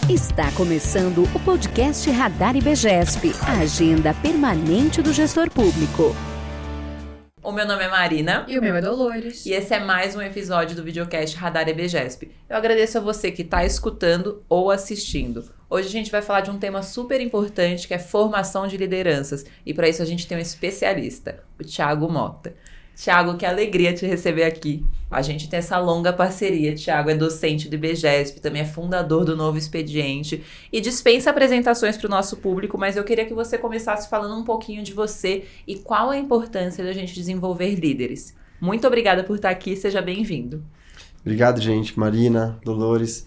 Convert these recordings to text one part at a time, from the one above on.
Está começando o podcast Radar IBGESP, a agenda permanente do gestor público. O meu nome é Marina. E o meu é Dolores. E esse é mais um episódio do videocast Radar IBGESP. Eu agradeço a você que está escutando ou assistindo. Hoje a gente vai falar de um tema super importante, que é formação de lideranças. E para isso a gente tem um especialista, o Thiago Mota. Thiago, que alegria te receber aqui. A gente tem essa longa parceria. Thiago é docente do IBGESP, também é fundador do Novo Expediente e dispensa apresentações para o nosso público, mas eu queria que você começasse falando um pouquinho de você e qual a importância da gente desenvolver líderes. Muito obrigada por estar aqui, seja bem-vindo. Obrigado, gente. Marina, Dolores.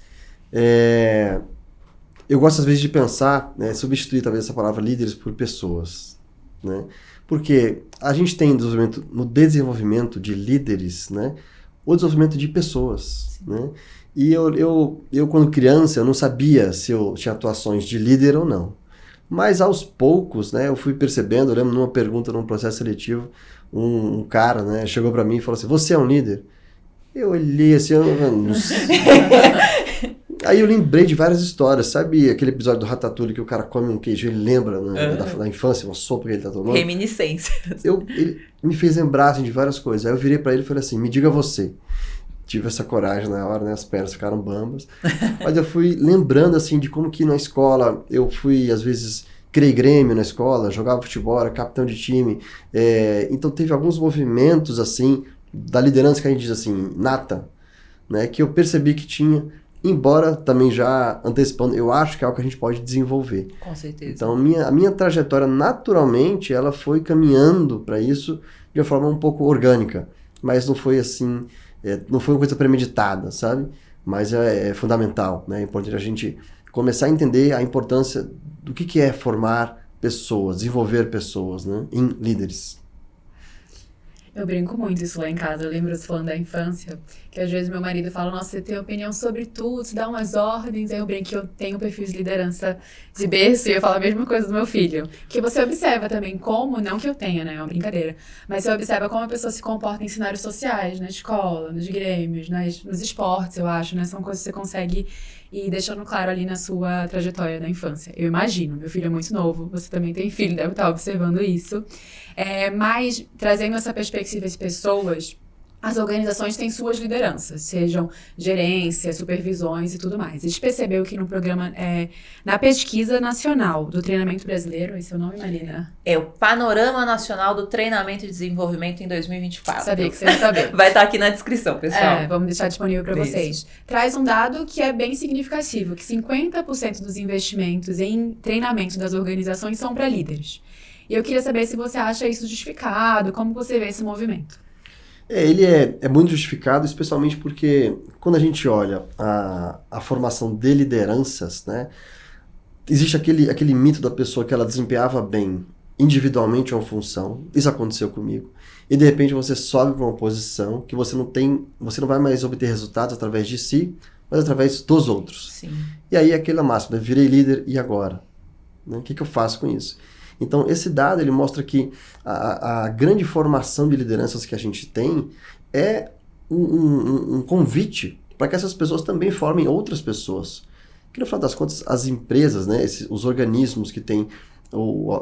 Eu gosto às vezes de pensar, substituir talvez essa palavra líderes por pessoas, né? Porque a gente tem no desenvolvimento de líderes, né, o desenvolvimento de pessoas, né? E eu quando criança, eu não sabia se eu tinha atuações de líder ou não. Mas aos poucos, né, eu fui percebendo, eu lembro numa pergunta, num processo seletivo, um cara, né, chegou para mim e falou assim, você é um líder? Eu olhei assim, não sei. Aí eu lembrei de várias histórias, sabe aquele episódio do Ratatouille que o cara come um queijo, ele lembra, né, da infância, uma sopa que ele tá tomando? Reminiscência. Ele me fez lembrar assim, de várias coisas. Aí eu virei pra ele e falei assim, me diga você. Tive essa coragem na hora, né, as pernas ficaram bambas. Mas eu fui lembrando assim de como que na escola, eu fui às vezes, criei Grêmio na escola, jogava futebol, era capitão de time. Então teve alguns movimentos assim, da liderança que a gente diz assim, nata, né, que eu percebi que tinha. Embora também já antecipando, eu acho que é algo que a gente pode desenvolver. Com certeza. Então, a minha trajetória, naturalmente, ela foi caminhando para isso de uma forma um pouco orgânica. Mas não foi assim, não foi uma coisa premeditada, sabe? Mas é fundamental, né? É importante a gente começar a entender a importância do que é formar pessoas, desenvolver pessoas, né, em líderes. Eu brinco muito isso lá em casa, eu lembro você falando da infância, que às vezes meu marido fala, nossa, você tem opinião sobre tudo, você dá umas ordens, aí eu brinco que eu tenho um perfil de liderança de berço, e eu falo a mesma coisa do meu filho, que você observa também como, não que eu tenha, né, é uma brincadeira, mas você observa como a pessoa se comporta em cenários sociais, na escola, nos grêmios, nos esportes, eu acho, né, são coisas que você consegue ir deixando claro ali na sua trajetória da infância. Eu imagino, meu filho é muito novo, você também tem filho, deve estar observando isso. Mas, trazendo essa perspectiva de pessoas, as organizações têm suas lideranças, sejam gerências, supervisões e tudo mais. A gente percebeu que no programa, na pesquisa nacional do treinamento brasileiro, esse é o nome, Marina? É o Panorama Nacional do Treinamento e Desenvolvimento em 2024. Sabia que você ia saber. Vai estar aqui na descrição, pessoal. Vamos deixar disponível para vocês. Traz um dado que é bem significativo, que 50% dos investimentos em treinamento das organizações são para líderes. E eu queria saber se você acha isso justificado, como você vê esse movimento. Ele é muito justificado, especialmente porque quando a gente olha a formação de lideranças, né, existe aquele mito da pessoa que ela desempenhava bem individualmente uma função, isso aconteceu comigo, e de repente você sobe para uma posição que você não vai mais obter resultados através de si, mas através dos outros. Sim. E aí aquela máxima, virei líder e agora? Né? O que eu faço com isso? Então, esse dado ele mostra que a grande formação de lideranças que a gente tem é um convite para que essas pessoas também formem outras pessoas. Que, no final das contas, as empresas, né, os organismos que têm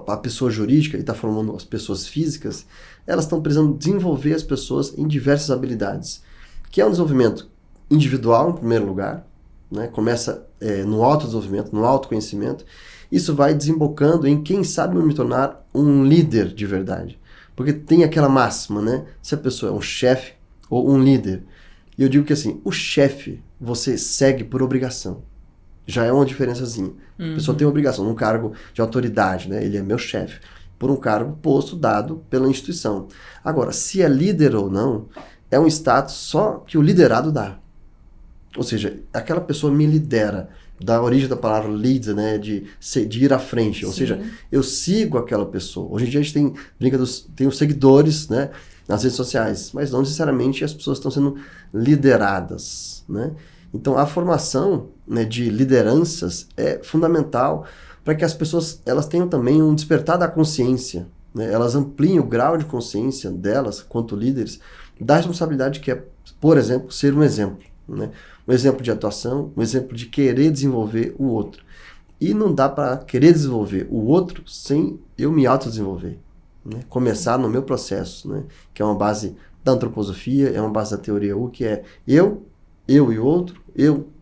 a pessoa jurídica e está formando as pessoas físicas, elas estão precisando desenvolver as pessoas em diversas habilidades. Que é um desenvolvimento individual, em primeiro lugar, né, começa no autodesenvolvimento, no autoconhecimento. Isso vai desembocando em quem sabe me tornar um líder de verdade. Porque tem aquela máxima, né? Se a pessoa é um chefe ou um líder. E eu digo que assim, o chefe você segue por obrigação. Já é uma diferençazinha. A pessoa tem obrigação, num cargo de autoridade, né? Ele é meu chefe. Por um cargo posto, dado pela instituição. Agora, se é líder ou não, é um status só que o liderado dá. Ou seja, aquela pessoa me lidera. Da origem da palavra lead, né, de ir à frente, ou seja, eu sigo aquela pessoa. Hoje em dia a gente tem os seguidores, né, nas redes sociais, mas não necessariamente as pessoas estão sendo lideradas, né? Então a formação, né, de lideranças é fundamental para que as pessoas elas tenham também um despertar da consciência, né? Elas ampliem o grau de consciência delas, quanto líderes, da responsabilidade que é, por exemplo, ser um exemplo, né? um exemplo de atuação, um exemplo de querer desenvolver o outro. E não dá para querer desenvolver o outro sem eu me autodesenvolver, né? Começar no meu processo, né? Que é uma base da antroposofia, é uma base da teoria U, que é eu e o outro,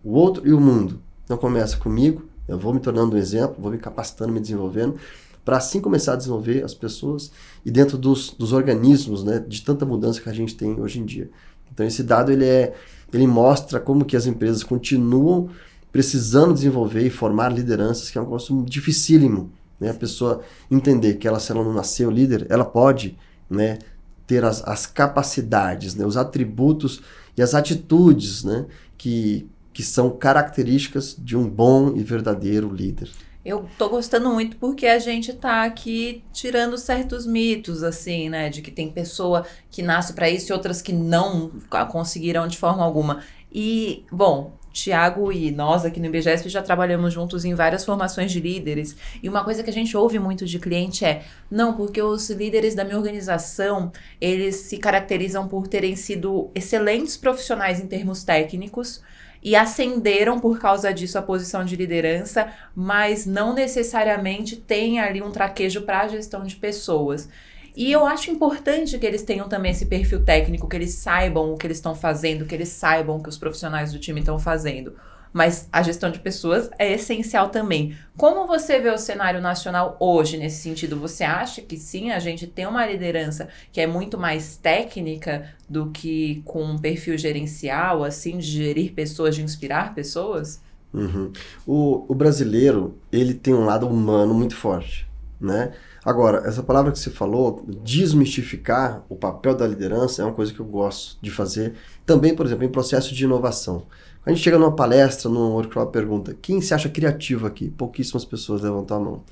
o outro e o mundo. Então começa comigo, eu vou me tornando um exemplo, vou me capacitando, me desenvolvendo, para assim começar a desenvolver as pessoas e dentro dos organismos, né, de tanta mudança que a gente tem hoje em dia. Então esse dado ele mostra como que as empresas continuam precisando desenvolver e formar lideranças, que é um negócio dificílimo, né? A pessoa entender que se ela não nasceu líder, ela pode, né, ter as capacidades, né, os atributos e as atitudes, né, que são características de um bom e verdadeiro líder. Eu tô gostando muito porque a gente tá aqui tirando certos mitos, assim, né? De que tem pessoa que nasce para isso e outras que não conseguiram de forma alguma. E, bom, Thiago e nós aqui no IBGESP já trabalhamos juntos em várias formações de líderes. E uma coisa que a gente ouve muito de cliente é: não, porque os líderes da minha organização, eles se caracterizam por terem sido excelentes profissionais em termos técnicos, e ascenderam por causa disso a posição de liderança, mas não necessariamente tem ali um traquejo para a gestão de pessoas. E eu acho importante que eles tenham também esse perfil técnico, que eles saibam o que eles estão fazendo, que eles saibam o que os profissionais do time estão fazendo. Mas a gestão de pessoas é essencial também. Como você vê o cenário nacional hoje nesse sentido? Você acha que sim, a gente tem uma liderança que é muito mais técnica do que com um perfil gerencial, assim, de gerir pessoas, de inspirar pessoas? Uhum. O brasileiro, ele tem um lado humano muito forte, né? Agora, essa palavra que você falou, desmistificar o papel da liderança, é uma coisa que eu gosto de fazer. Também, por exemplo, em processo de inovação. A gente chega numa palestra, num workshop, pergunta: quem se acha criativo aqui? Pouquíssimas pessoas levantam a mão.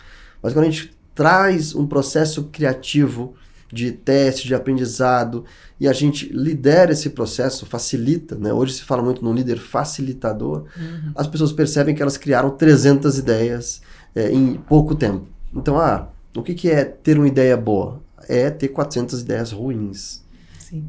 Mas quando a gente traz um processo criativo de teste, de aprendizado, e a gente lidera esse processo, facilita, né? Hoje se fala muito no líder facilitador, as pessoas percebem que elas criaram 300 ideias em pouco tempo. Então, o que é ter uma ideia boa? É ter 400 ideias ruins. Sim.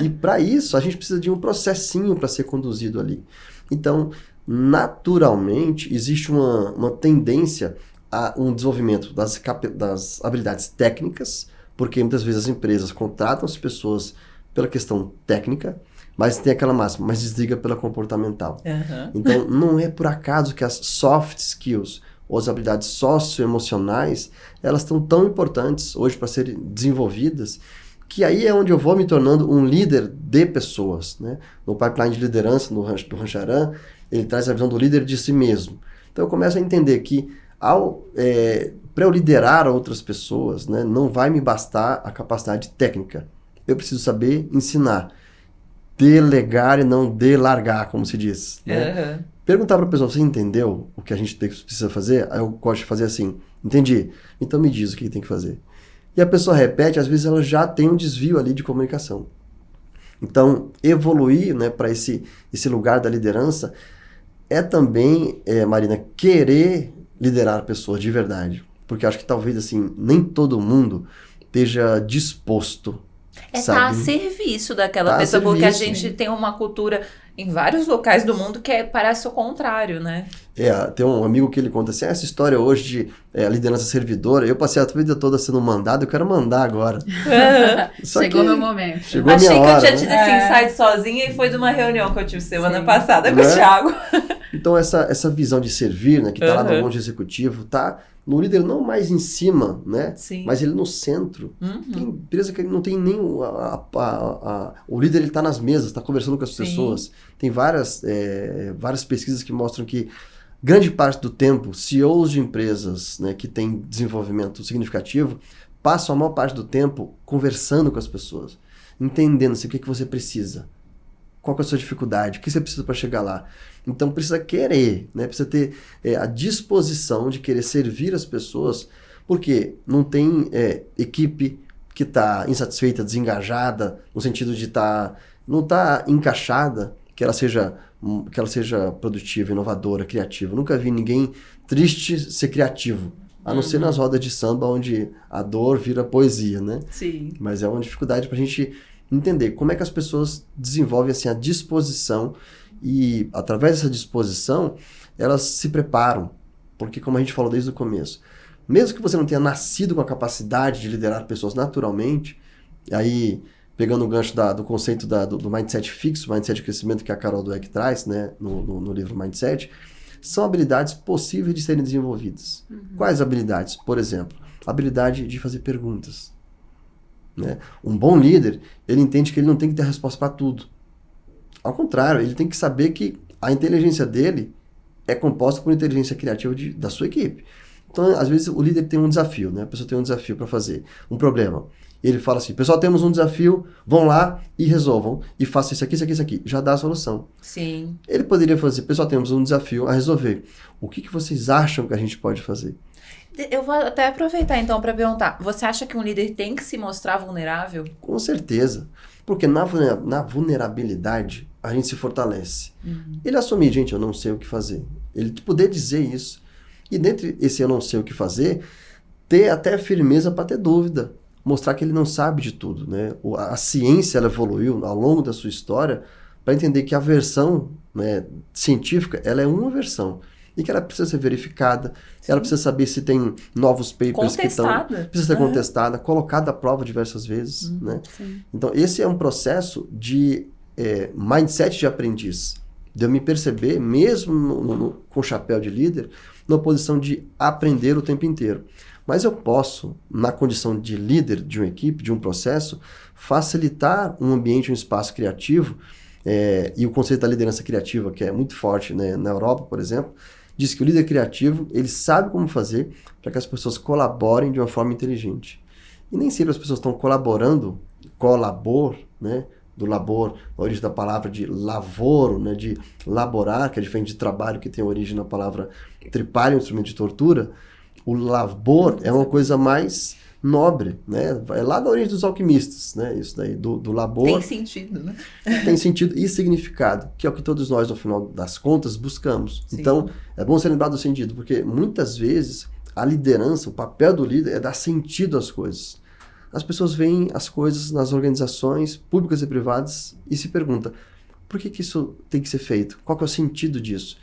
E para isso, a gente precisa de um processinho para ser conduzido ali. Então, naturalmente, existe uma tendência a um desenvolvimento das habilidades técnicas, porque muitas vezes as empresas contratam as pessoas pela questão técnica, mas tem aquela máxima, mas desliga pela comportamental. Então, não é por acaso que as soft skills, ou as habilidades socioemocionais, elas estão tão importantes hoje para serem desenvolvidas, que aí é onde eu vou me tornando um líder de pessoas, né? No pipeline de liderança, do Rancharan, ele traz a visão do líder de si mesmo. Então eu começo a entender que para eu liderar outras pessoas, né, não vai me bastar a capacidade técnica. Eu preciso saber ensinar, delegar e não delargar, como se diz, né? Perguntar para a pessoa: você entendeu o que a gente precisa fazer? Aí eu gosto de fazer assim: entendi, então me diz o que tem que fazer. E a pessoa repete, às vezes ela já tem um desvio ali de comunicação. Então, evoluir, né, para esse lugar da liderança é também, Marina, querer liderar pessoas de verdade. Porque acho que talvez assim, nem todo mundo esteja disposto. Tá a serviço daquela pessoa, porque a gente tem uma cultura em vários locais do mundo que parece o contrário, né? Tem um amigo que ele conta assim: essa história hoje de liderança servidora, eu passei a vida toda sendo mandado, eu quero mandar agora. Chegou meu momento. Achei minha hora, que eu tinha tido esse insight sozinha e foi de uma reunião que eu tive semana passada com o Thiago. Então essa visão de servir, né, que tá lá no monte executivo, tá no líder não mais em cima, né? Sim. Mas ele no centro. Tem empresa que não tem nem o líder, ele tá nas mesas, tá conversando com as pessoas. Tem várias pesquisas que mostram que grande parte do tempo, CEOs de empresas, né, que têm desenvolvimento significativo, passam a maior parte do tempo conversando com as pessoas, entendendo assim, o que você precisa, qual que é a sua dificuldade, o que você precisa para chegar lá. Então precisa querer, né? Precisa ter a disposição de querer servir as pessoas, porque não tem equipe que está insatisfeita, desengajada, no sentido de não está encaixada, que ela seja produtiva, inovadora, criativa. Eu nunca vi ninguém triste ser criativo, a não ser nas rodas de samba, onde a dor vira poesia, né? Sim. Mas é uma dificuldade para a gente entender como é que as pessoas desenvolvem assim, a disposição E através dessa disposição, elas se preparam. Porque, como a gente falou desde o começo, mesmo que você não tenha nascido com a capacidade de liderar pessoas naturalmente, aí, pegando o gancho do conceito do mindset fixo, mindset de crescimento que a Carol Dweck traz, né, no livro Mindset, são habilidades possíveis de serem desenvolvidas. Quais habilidades? Por exemplo, a habilidade de fazer perguntas. Né? Um bom líder, ele entende que ele não tem que ter a resposta para tudo. Ao contrário, ele tem que saber que a inteligência dele é composta por inteligência criativa da sua equipe. Então, às vezes, o líder tem um desafio, né? A pessoa tem um desafio para fazer, um problema. Ele fala assim, pessoal, temos um desafio, vão lá e resolvam, e façam isso aqui, isso aqui, isso aqui. Já dá a solução. Sim. Ele poderia fazer, pessoal, temos um desafio a resolver. O que vocês acham que a gente pode fazer? Eu vou até aproveitar, então, para perguntar. Você acha que um líder tem que se mostrar vulnerável? Com certeza. Porque na vulnerabilidade, a gente se fortalece. Ele assumir, gente, eu não sei o que fazer. Ele poder dizer isso. E dentre esse eu não sei o que fazer, ter até firmeza para ter dúvida. Mostrar que ele não sabe de tudo, né? A ciência, ela evoluiu ao longo da sua história para entender que a versão, né, científica, ela é uma versão. E que ela precisa ser verificada, ela precisa saber se tem novos papers que estão... Precisa ser contestada, colocada à prova diversas vezes, né? Então, esse é um processo de mindset de aprendiz. De eu me perceber, mesmo com o chapéu de líder, numa posição de aprender o tempo inteiro. Mas eu posso, na condição de líder de uma equipe, de um processo, facilitar um ambiente, um espaço criativo, e o conceito da liderança criativa, que é muito forte, né, na Europa, por exemplo, diz que o líder criativo, ele sabe como fazer para que as pessoas colaborem de uma forma inteligente. E nem sempre as pessoas estão colaborando, né, do labor, a origem da palavra de lavoro, né, de laborar, que é diferente de trabalho, que tem origem na palavra tripalho, um instrumento de tortura. O labor é uma coisa mais nobre, né? É lá da origem dos alquimistas, né? Isso daí, do labor. Tem sentido, né? Tem sentido e significado, que é o que todos nós, no final das contas, buscamos. Sim. Então, é bom ser lembrado do sentido, porque muitas vezes a liderança, o papel do líder é dar sentido às coisas. As pessoas veem as coisas nas organizações públicas e privadas e se perguntam, por que isso tem que ser feito? Qual que é o sentido disso?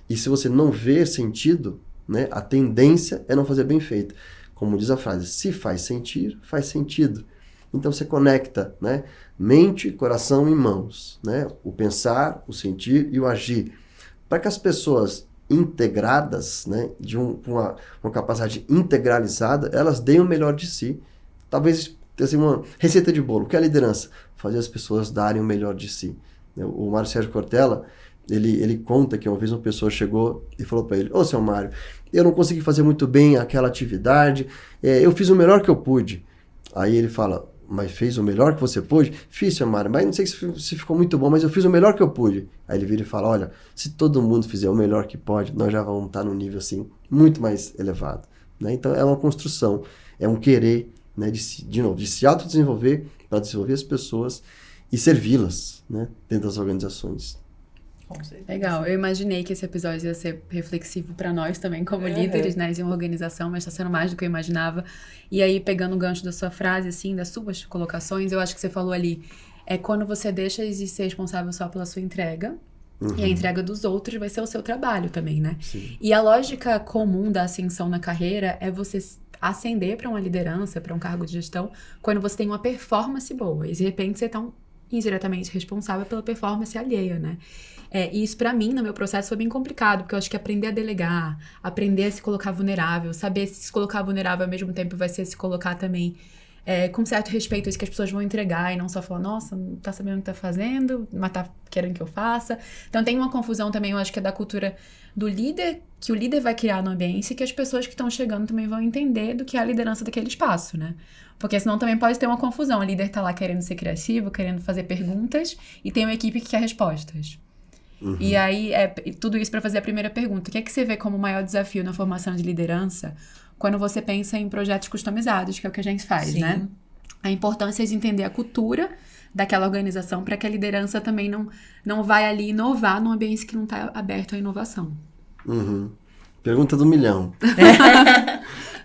E se você não vê sentido, né, a tendência é não fazer bem feito. Como diz a frase, se faz sentir, faz sentido. Então você conecta, né, mente, coração e mãos, né, o pensar, o sentir e o agir. Para que as pessoas integradas, né, de uma capacidade integralizada, elas deem o melhor de si. Talvez, assim, uma receita de bolo. O que é a liderança? Fazer as pessoas darem o melhor de si. O Mário Sérgio Cortella, ele conta que uma vez uma pessoa chegou e falou para ele, ô, seu Mário, eu não consegui fazer muito bem aquela atividade, eu fiz o melhor que eu pude. Aí ele fala, mas fez o melhor que você pôde? Fiz, seu Mário, mas não sei se ficou muito bom, mas eu fiz o melhor que eu pude. Aí ele vira e fala, olha, se todo mundo fizer o melhor que pode, nós já vamos estar num nível assim, muito mais elevado. Né? Então é uma construção, é um querer, né, de se autodesenvolver para desenvolver as pessoas e servi-las, né, dentro das organizações. Legal, eu imaginei que esse episódio ia ser reflexivo para nós também, como líderes, né, de uma organização, mas está sendo mais do que eu imaginava. E aí, pegando o gancho da sua frase, assim, das suas colocações, eu acho que você falou ali, é quando você deixa de ser responsável só pela sua entrega, e a entrega dos outros vai ser o seu trabalho também, né? Sim. E a lógica comum da ascensão na carreira é você ascender para uma liderança, para um cargo de gestão, quando você tem uma performance boa. E de repente você está indiretamente responsável pela performance alheia, né? E isso, pra mim, no meu processo, foi bem complicado, porque eu acho que aprender a delegar, aprender a se colocar vulnerável, saber se colocar vulnerável ao mesmo tempo vai ser se colocar também com certo respeito a isso que as pessoas vão entregar e não só falar, nossa, não tá sabendo o que tá fazendo, mas tá querendo que eu faça. Então tem uma confusão também, eu acho que é da cultura do líder, que o líder vai criar no ambiente e que as pessoas que estão chegando também vão entender do que é a liderança daquele espaço, né? Porque senão também pode ter uma confusão. O líder tá lá querendo ser criativo, querendo fazer perguntas e tem uma equipe que quer respostas. E aí, tudo isso para fazer a primeira pergunta. O que é que você vê como o maior desafio na formação de liderança quando você pensa em projetos customizados, que é o que a gente faz, né? A importância de entender a cultura daquela organização para que a liderança também não vai ali inovar num ambiente que não está aberto à inovação. Pergunta do milhão.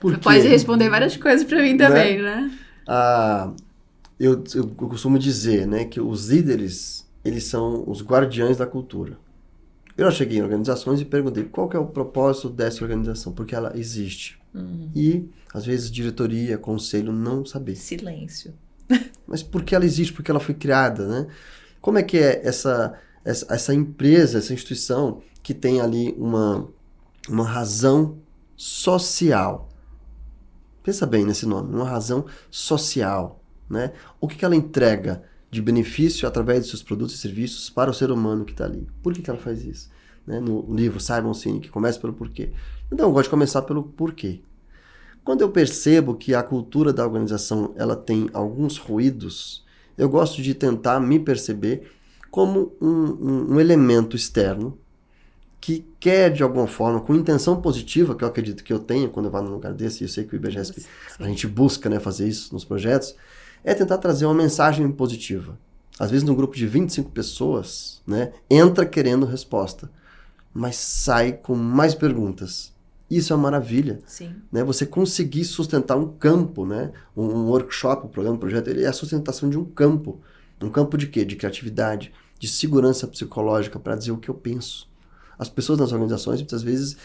Você pode responder várias coisas para mim também, né? Eu costumo dizer, né, que os líderes, eles são os guardiães da cultura. Eu já cheguei em organizações e perguntei qual que é o propósito dessa organização, porque ela existe. E, às vezes, diretoria, conselho não saber. Silêncio. Mas por que ela existe? Porque ela foi criada, né? Como é que é essa empresa, essa instituição que tem ali uma razão social? Pensa bem nesse nome, uma razão social, né? O que ela entrega de benefício através de seus produtos e serviços para o ser humano que está ali? Por que ela faz isso? Né? No livro Simon Sinek, começa pelo porquê. Então, eu gosto de começar pelo porquê. Quando eu percebo que a cultura da organização ela tem alguns ruídos, eu gosto de tentar me perceber como um elemento externo que quer, de alguma forma, com intenção positiva, que eu acredito que eu tenha quando eu vou num lugar desse, e eu sei que o IBGESP, a gente busca, né, fazer isso nos projetos, é tentar trazer uma mensagem positiva. Às vezes, num grupo de 25 pessoas, né, entra querendo resposta, mas sai com mais perguntas. Isso é uma maravilha. Sim. Né? Você conseguir sustentar um campo, né? Um workshop, um programa, um projeto, ele é a sustentação de um campo. Um campo de quê? De criatividade, de segurança psicológica para dizer o que eu penso. As pessoas nas organizações, muitas vezes...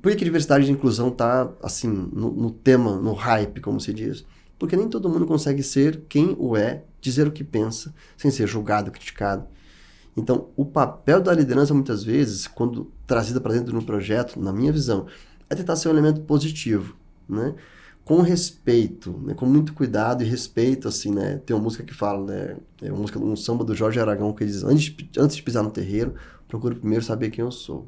Por que diversidade e inclusão está, assim, no tema, no hype, como se diz? Porque nem todo mundo consegue ser quem o é, dizer o que pensa, sem ser julgado, criticado. Então, o papel da liderança, muitas vezes, quando trazida para dentro de um projeto, na minha visão, é tentar ser um elemento positivo, né? Com respeito, né? Com muito cuidado e respeito, assim, né? Tem uma música que fala, né? É uma música, um samba do Jorge Aragão, que diz, antes de pisar no terreiro, procuro primeiro saber quem eu sou.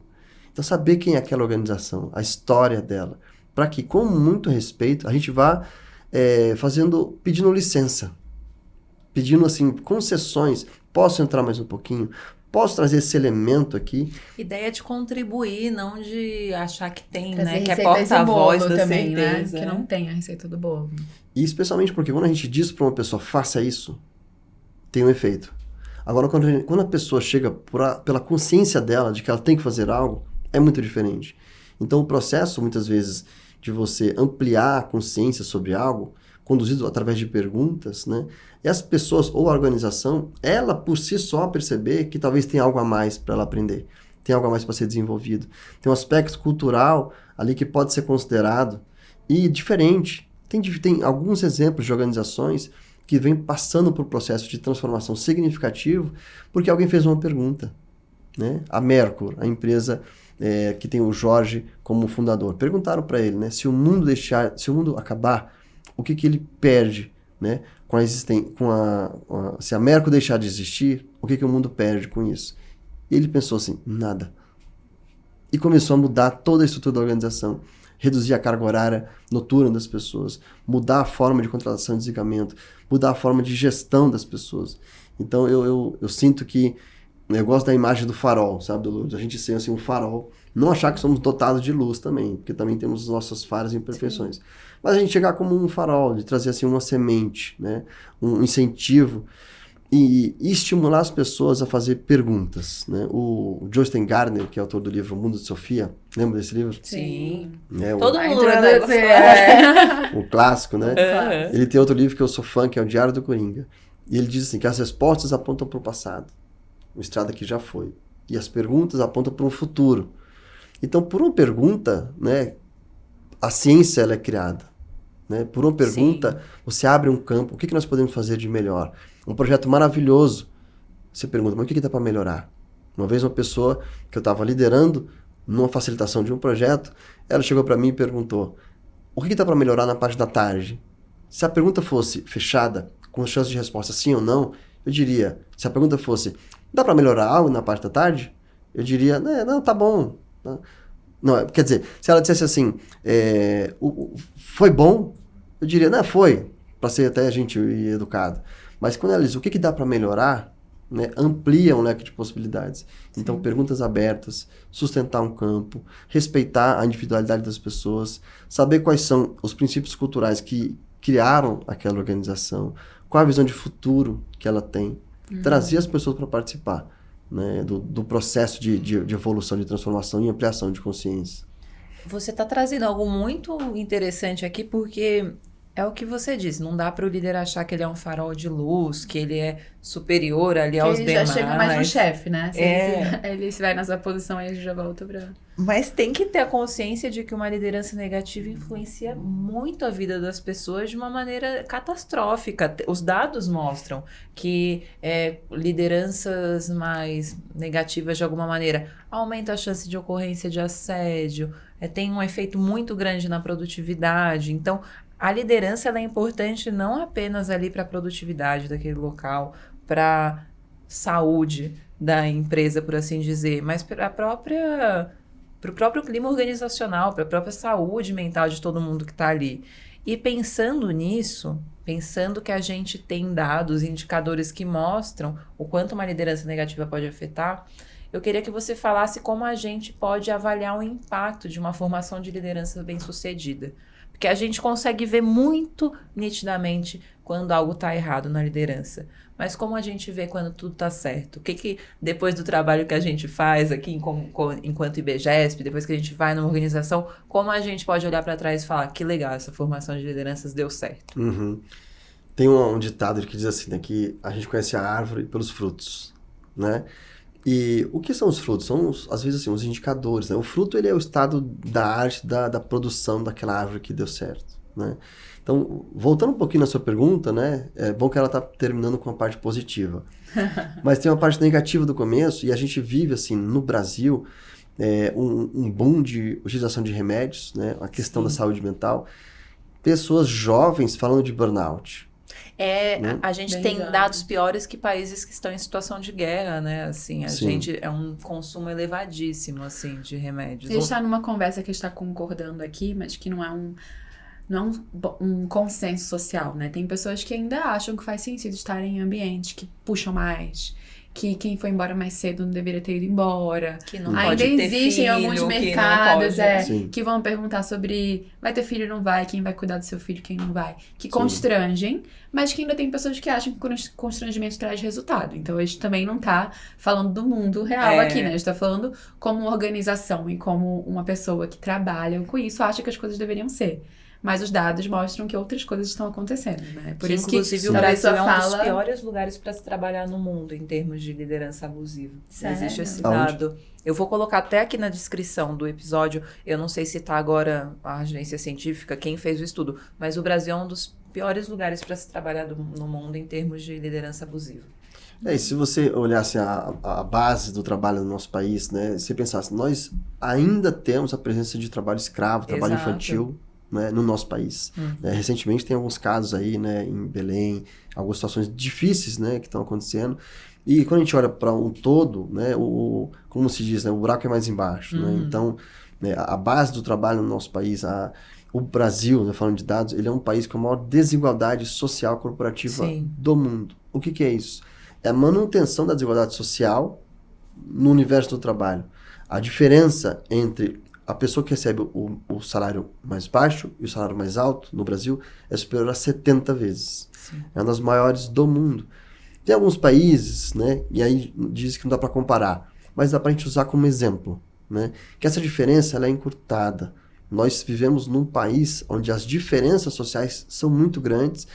Então, saber quem é aquela organização, a história dela, para que, com muito respeito, a gente vá pedindo licença, pedindo, assim, concessões. Posso entrar mais um pouquinho? Posso trazer esse elemento aqui? Ideia de contribuir, não de achar que tem, Trazer né? Que é receitas de porta-voz bolo da também, certeza. né? Que não tem a receita do bolo. E especialmente porque quando a gente diz para uma pessoa, faça isso, tem um efeito. Agora, quando a pessoa chega pela consciência dela de que ela tem que fazer algo, é muito diferente. Então, o processo, muitas vezes, de você ampliar a consciência sobre algo, conduzido através de perguntas, né? E as pessoas ou a organização, ela por si só perceber que talvez tenha algo a mais para ela aprender, tem algo a mais para ser desenvolvido, tem um aspecto cultural ali que pode ser considerado e diferente. Tem alguns exemplos de organizações que vêm passando por um processo de transformação significativo porque alguém fez uma pergunta, né? A Mercur, a empresa que tem o Jorge como fundador, perguntaram para ele, né? Se o mundo acabar, o que ele perde, né? Se a Mercur deixar de existir, o que o mundo perde com isso? Ele pensou assim, nada. E começou a mudar toda a estrutura da organização, reduzir a carga horária noturna das pessoas, mudar a forma de contratação e desligamento, mudar a forma de gestão das pessoas. Então eu sinto que eu gosto da imagem do farol, sabe, a gente ser assim um farol, não achar que somos dotados de luz também, porque também temos as nossas falhas e imperfeições. Sim. Mas a gente chegar como um farol, de trazer assim uma semente, né, um incentivo e estimular as pessoas a fazer perguntas, né? O Joyce Gardner, que é autor do livro O Mundo de Sofia, lembra desse livro? Sim. Todo mundo o clássico, né? Ele tem outro livro que eu sou fã, que é o Diário do Coringa. E ele diz assim, que as respostas apontam para o passado, uma estrada que já foi, e as perguntas apontam para um futuro. Então, por uma pergunta, né, a ciência ela é criada. Né? Por uma pergunta, sim, você abre um campo. O que nós podemos fazer de melhor? Um projeto maravilhoso. Você pergunta, mas o que dá para melhorar? Uma vez uma pessoa que eu estava liderando numa facilitação de um projeto, ela chegou para mim e perguntou, o que dá para melhorar na parte da tarde? Se a pergunta fosse fechada, com chance de resposta sim ou não, eu diria, se a pergunta fosse, dá para melhorar algo na parte da tarde? Eu diria, não, tá bom. Não, quer dizer, se ela dissesse assim, foi bom, eu diria, não, foi, para ser até gentil e educado. Mas quando ela diz o que dá para melhorar, né, amplia um leque de possibilidades. Sim. Então, perguntas abertas, sustentar um campo, respeitar a individualidade das pessoas, saber quais são os princípios culturais que criaram aquela organização, qual a visão de futuro que ela tem, trazer as pessoas para participar. Né, do processo de evolução, de transformação e ampliação de consciência. Você está trazendo algo muito interessante aqui, porque É o que você disse, não dá para o líder achar que ele é um farol de luz, que ele é superior ali Que aos ele demais. já chega mais no chefe, né? Se É. ele vai nessa posição, aí ele já volta pra... Mas tem que ter a consciência de que uma liderança negativa influencia muito a vida das pessoas de uma maneira catastrófica. Os dados mostram que lideranças mais negativas, de alguma maneira, aumenta a chance de ocorrência de assédio, tem um efeito muito grande na produtividade. Então, a liderança ela é importante não apenas ali para a produtividade daquele local, para saúde da empresa, por assim dizer, mas para o próprio clima organizacional, para a própria saúde mental de todo mundo que está ali. E pensando nisso, pensando que a gente tem dados, indicadores que mostram o quanto uma liderança negativa pode afetar, eu queria que você falasse como a gente pode avaliar o impacto de uma formação de liderança bem-sucedida. Porque a gente consegue ver muito nitidamente quando algo está errado na liderança. Mas como a gente vê quando tudo está certo? O que depois do trabalho que a gente faz aqui enquanto IBGESP, depois que a gente vai numa organização, como a gente pode olhar para trás e falar que legal, essa formação de lideranças deu certo? Uhum. Tem um ditado que diz assim, né, que a gente conhece a árvore pelos frutos, né? E o que são os frutos? São, às vezes, assim, os indicadores, né? O fruto, ele é o estado da arte, da produção daquela árvore que deu certo, né? Então, voltando um pouquinho na sua pergunta, né? É bom que ela está terminando com a parte positiva. Mas tem uma parte negativa do começo, e a gente vive, assim, no Brasil, um boom de utilização de remédios, né? A questão da saúde mental. Pessoas jovens falando de burnout. A gente tem dados piores que países que estão em situação de guerra, né? Assim, a gente é um consumo elevadíssimo, assim, de remédios. A gente está numa conversa que a gente está concordando aqui, mas que não é um consenso social, né? Tem pessoas que ainda acham que faz sentido estar em ambientes que puxam mais, que quem foi embora mais cedo não deveria ter ido embora. Que não ainda pode ter existem filho, alguns que mercados não pode. que vão perguntar sobre vai ter filho ou não vai, quem vai cuidar do seu filho, quem não vai, que constrangem, mas que ainda tem pessoas que acham que constrangimento traz resultado. Então a gente também não tá falando do mundo real aqui, né? A gente tá falando como uma organização e como uma pessoa que trabalha com isso acha que as coisas deveriam ser. Mas os dados mostram que outras coisas estão acontecendo, né? Por isso inclusive, que o Brasil é um dos piores lugares para se trabalhar no mundo em termos de liderança abusiva. Sério? Existe esse dado. Eu vou colocar até aqui na descrição do episódio, eu não sei se tá agora a agência científica, quem fez o estudo, mas o Brasil é um dos piores lugares para se trabalhar no mundo em termos de liderança abusiva. E se você olhasse a base do trabalho no nosso país, né? Se pensasse, nós ainda temos a presença de trabalho escravo, trabalho infantil, né, no nosso país. Recentemente tem alguns casos aí, né, em Belém, algumas situações difíceis, né, que estão acontecendo. E quando a gente olha para um todo, né, como se diz, né, o buraco é mais embaixo. Né? Então, né, a base do trabalho no nosso país, o Brasil, né, falando de dados, ele é um país com a maior desigualdade social corporativa do mundo. O que é isso? É a manutenção da desigualdade social no universo do trabalho. A diferença entre a pessoa que recebe o salário mais baixo e o salário mais alto no Brasil é superior a 70 vezes. Sim. É uma das maiores do mundo. Tem alguns países, né, e aí diz que não dá para comparar, mas dá para a gente usar como exemplo, né, que essa diferença ela é encurtada. Nós vivemos num país onde as diferenças sociais são muito grandes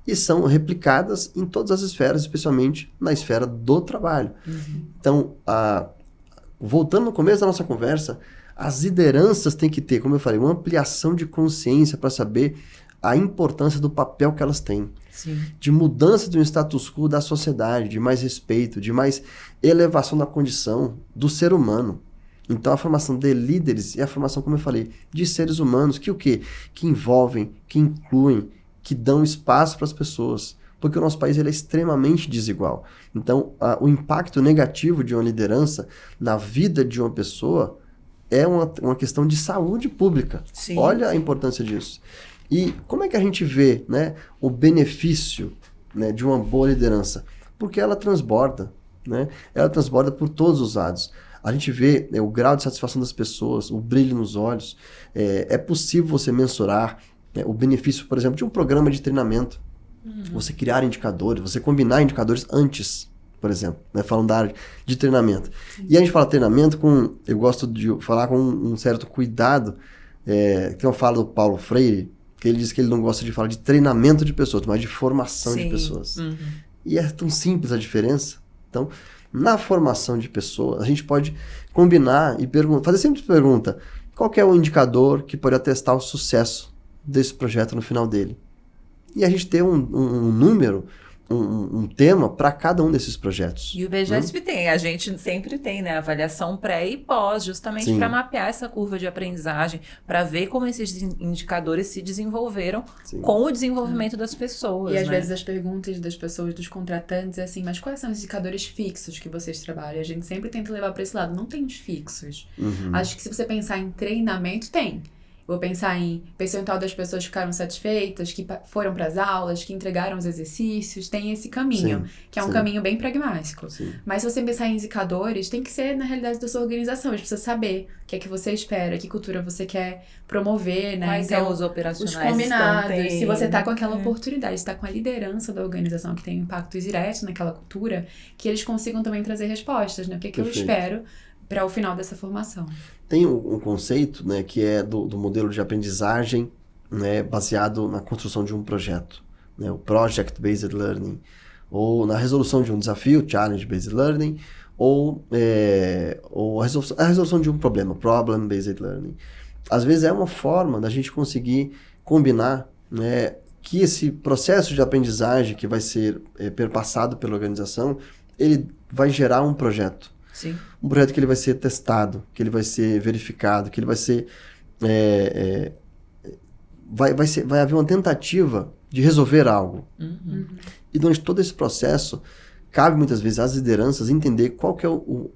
e são replicadas em todas as esferas, especialmente na esfera do trabalho. Então, voltando no começo da nossa conversa, as lideranças têm que ter, como eu falei, uma ampliação de consciência para saber a importância do papel que elas têm. Sim. De mudança de um status quo da sociedade, de mais respeito, de mais elevação da condição do ser humano. Então a formação de líderes e a formação, como eu falei, de seres humanos, que o quê? Que envolvem, que incluem, que dão espaço para as pessoas. Porque o nosso país ele é extremamente desigual. Então o impacto negativo de uma liderança na vida de uma pessoa é uma questão de saúde pública. Sim. Olha a importância disso. E como é que a gente vê, né, o benefício, né, de uma boa liderança? Porque ela transborda, né? Ela transborda por todos os lados. A gente vê, né, o grau de satisfação das pessoas, o brilho nos olhos. É possível você mensurar, né, o benefício, por exemplo, de um programa de treinamento. Você criar indicadores, você combinar indicadores antes, por exemplo, né, falando da área de treinamento. E a gente fala treinamento eu gosto de falar com um certo cuidado, tem uma fala do Paulo Freire, que ele diz que ele não gosta de falar de treinamento de pessoas, mas de formação de Sim. pessoas. Uhum. E é tão simples a diferença. Então, na formação de pessoas, a gente pode combinar e fazer sempre pergunta, qual que é o indicador que pode atestar o sucesso desse projeto no final dele? E a gente ter um número, um tema para cada um desses projetos. E o BGESP tem, a gente sempre tem, né, avaliação pré e pós, justamente Sim. para mapear essa curva de aprendizagem, para ver como esses indicadores se desenvolveram Sim. com o desenvolvimento das pessoas, E às né? vezes as perguntas das pessoas, dos contratantes, é assim, mas quais são os indicadores fixos que vocês trabalham? A gente sempre tenta levar para esse lado. Não tem os fixos. Uhum. Acho que se você pensar em treinamento, tem. Vou pensar em percentual das pessoas que ficaram satisfeitas, que foram para as aulas, que entregaram os exercícios. Tem esse caminho, Sim, que é um sim. caminho bem pragmático. Sim. Mas se você pensar em indicadores, tem que ser na realidade da sua organização. A gente precisa saber o que é que você espera, que cultura você quer promover, né? Quais Então, são os operacionais os combinados, estão se você tá com aquela É. oportunidade, está com a liderança da organização que tem impacto direto naquela cultura, que eles consigam também trazer respostas, né? O que é que eu Perfeito. espero para o final dessa formação? Tem um conceito, né, que é do modelo de aprendizagem, né, baseado na construção de um projeto, né, o Project-Based Learning, ou na resolução de um desafio, Challenge-Based Learning, ou a resolução de um problema, Problem-Based Learning. Às vezes é uma forma da gente conseguir combinar, né, que esse processo de aprendizagem que vai ser perpassado pela organização, ele vai gerar um projeto. Sim. Um projeto que ele vai ser testado, que ele vai ser verificado, que ele vai ser... vai haver uma tentativa de resolver algo. Uhum. E durante todo esse processo, cabe muitas vezes às lideranças entender qual que é o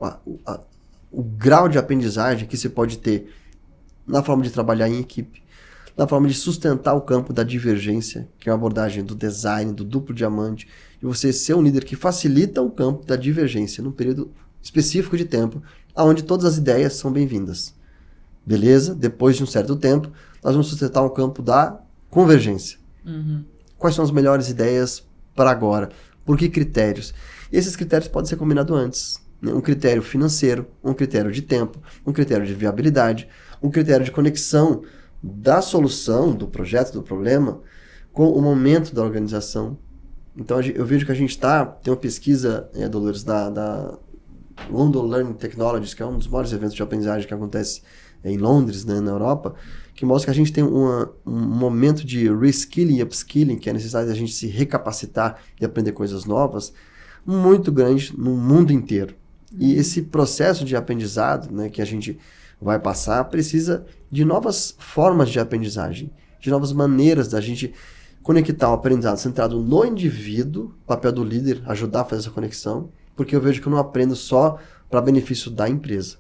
grau de aprendizagem que se pode ter na forma de trabalhar em equipe, na forma de sustentar o campo da divergência, que é uma abordagem do design, do duplo diamante, e você ser um líder que facilita o campo da divergência num período específico de tempo, onde todas as ideias são bem-vindas. Beleza? Depois de um certo tempo, nós vamos sustentar um campo da convergência. Uhum. Quais são as melhores ideias para agora? Por que critérios? E esses critérios podem ser combinados antes. Né? Um critério financeiro, um critério de tempo, um critério de viabilidade, um critério de conexão da solução, do projeto, do problema, com o momento da organização. Então, eu vejo que a gente tem uma pesquisa, Dolores, da London Learning Technologies, que é um dos maiores eventos de aprendizagem que acontece em Londres, né, na Europa, que mostra que a gente tem um momento de reskilling e upskilling, que é a necessidade da gente se recapacitar e aprender coisas novas, muito grande no mundo inteiro. E esse processo de aprendizado, né, que a gente vai passar, precisa de novas formas de aprendizagem, de novas maneiras da gente conectar o aprendizado centrado no indivíduo, papel do líder, ajudar a fazer essa conexão, porque eu vejo que eu não aprendo só para benefício da empresa,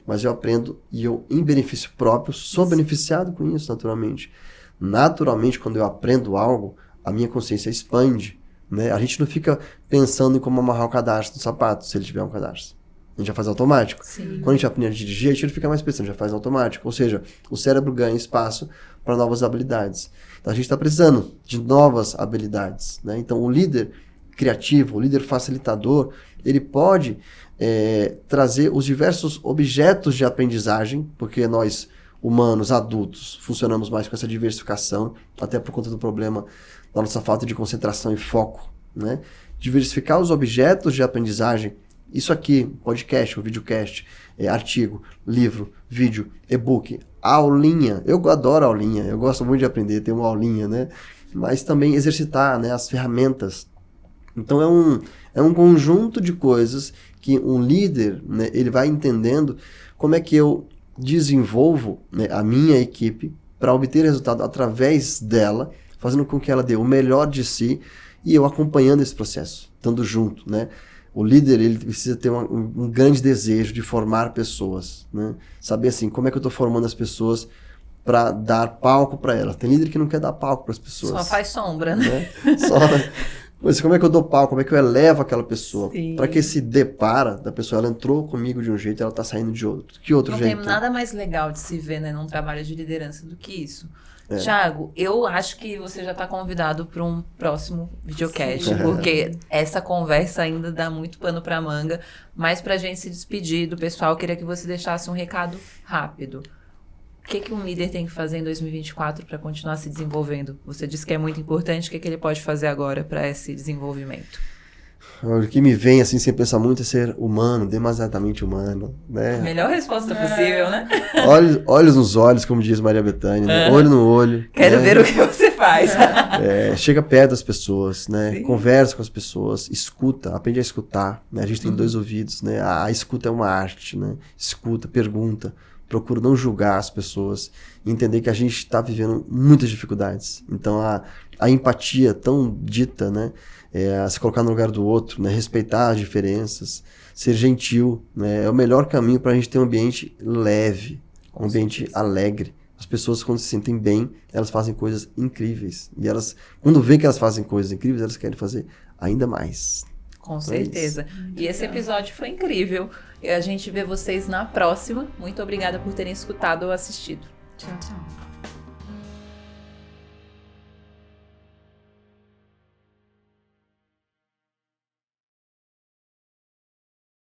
mas eu aprendo e eu, em benefício próprio, sou beneficiado com isso, naturalmente. Naturalmente, quando eu aprendo algo, a minha consciência expande, né? A gente não fica pensando em como amarrar o cadarço do sapato, se ele tiver um cadarço. A gente já faz automático. Sim. Quando a gente aprende a dirigir, a gente não fica mais pensando, já faz automático. Ou seja, o cérebro ganha espaço para novas habilidades. Então, a gente está precisando de novas habilidades, né? Então, o líder criativo, o líder facilitador, ele pode trazer os diversos objetos de aprendizagem, porque nós, humanos, adultos, funcionamos mais com essa diversificação, até por conta do problema da nossa falta de concentração e foco, né? Diversificar os objetos de aprendizagem, isso aqui, podcast, ou videocast, artigo, livro, vídeo, e-book, aulinha, eu adoro aulinha, eu gosto muito de aprender, ter uma aulinha, né? Mas também exercitar, né, as ferramentas. Então é um conjunto de coisas que um líder, né, ele vai entendendo como é que eu desenvolvo, né, a minha equipe para obter resultado através dela, fazendo com que ela dê o melhor de si e eu acompanhando esse processo, estando junto, né? O líder, ele precisa ter um grande desejo de formar pessoas, né? Saber assim, como é que eu estou formando as pessoas para dar palco para elas. Tem líder que não quer dar palco para as pessoas. Só faz sombra, né? Mas como é que eu dou palco? Como é que eu elevo aquela pessoa? Sim. Para que esse depara da pessoa, ela entrou comigo de um jeito e ela está saindo de outro. Que outro Não jeito? tem nada mais legal de se ver, né, num trabalho de liderança do que isso. Thiago, eu acho que você já está convidado para um próximo videocast, Sim. porque essa conversa ainda dá muito pano para manga. Mas para a gente se despedir do pessoal, eu queria que você deixasse um recado rápido. que um líder tem que fazer em 2024 para continuar se desenvolvendo? Você disse que é muito importante, o que ele pode fazer agora para esse desenvolvimento? O que me vem, assim, sem pensar muito, é ser humano, demasiadamente humano, né? Melhor resposta possível, né? Olhos nos olhos, como diz Maria Bethânia, né? Olho no olho. Quero né? ver o que você faz. Chega perto das pessoas, né? Sim. Conversa com as pessoas, escuta, aprende a escutar, né? A gente tem 2 ouvidos, né? A escuta é uma arte, né? Escuta, pergunta, procura não julgar as pessoas, entender que a gente está vivendo muitas dificuldades. Então, a empatia tão dita, né? Se colocar no lugar do outro, né? Respeitar as diferenças, ser gentil, né? É o melhor caminho para a gente ter um ambiente leve, um ambiente alegre. As pessoas, quando se sentem bem, elas fazem coisas incríveis. E elas, quando vê que elas fazem coisas incríveis, elas querem fazer ainda mais. Com certeza. E esse episódio foi incrível. E a gente vê vocês na próxima. Muito obrigada por terem escutado ou assistido. Tchau, tchau.